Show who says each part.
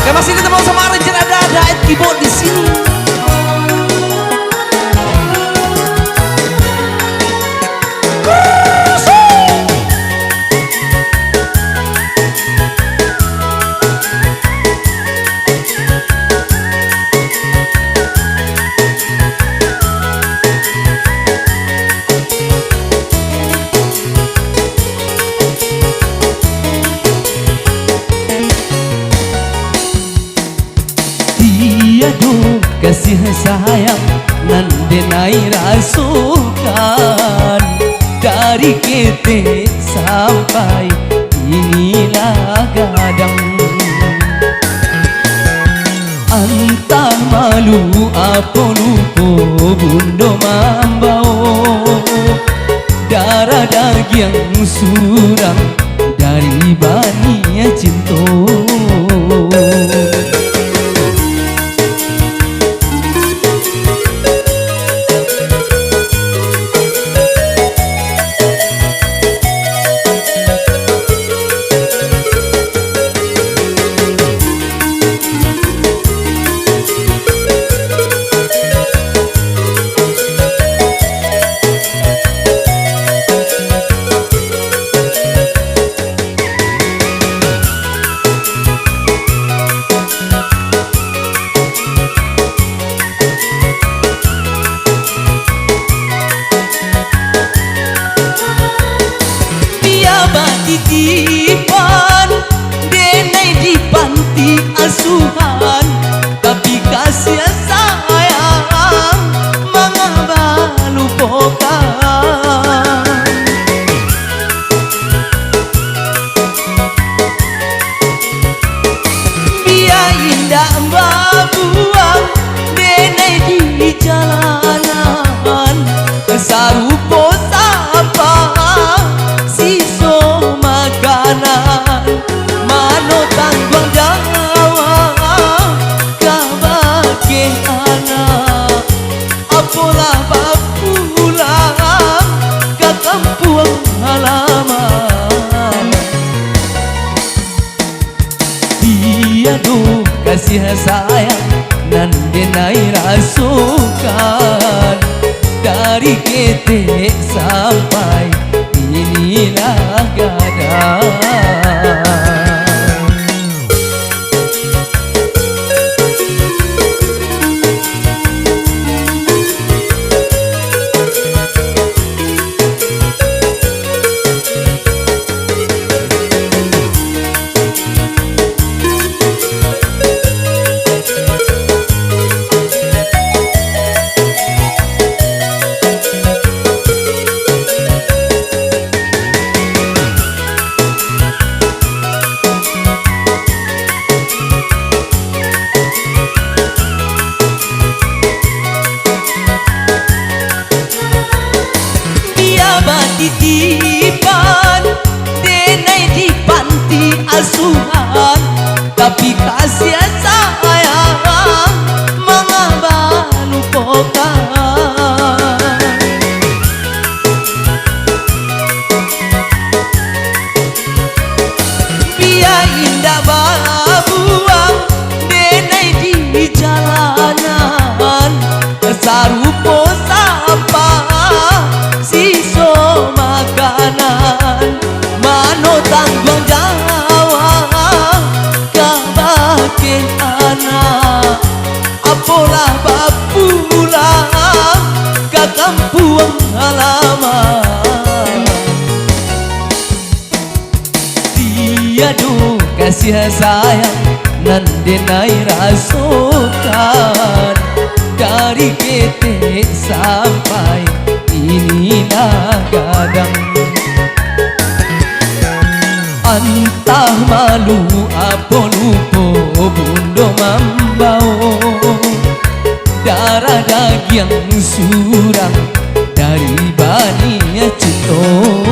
Speaker 1: Oke, masih ketemu sama Ranger ada keyboard di sini.
Speaker 2: Aduh kasih sayang nan denai rasukan dari kete sampai inilah gadang. Antah malu apa lupa bundo mambau darah daging surang dari bani cinta. Titipan denai di panti asuhan, tapi kasih sayang mengapa lupakan. Biar indah buang denai di jalanan, sarupo sampah mano tanggung jawab kabake anak apalah pulang ke kampung halaman. Tiada kasih sayang nan denai rasukan dari kete sampai inilah gadang. Titipan denai di panti asuhan, tapi kasih sayang mengapa lupakan. Biar indah buang denai di jalanan, sarupo sampah siso makanan, mano tanggung jawab kabake anak apalah pulang ke kampung halaman. Tiada kasih sayang nan denai rasukan dari kete sampai inilah gadang. Antah malu apa lupa bundo mambau darah daging surang dari bani cinta.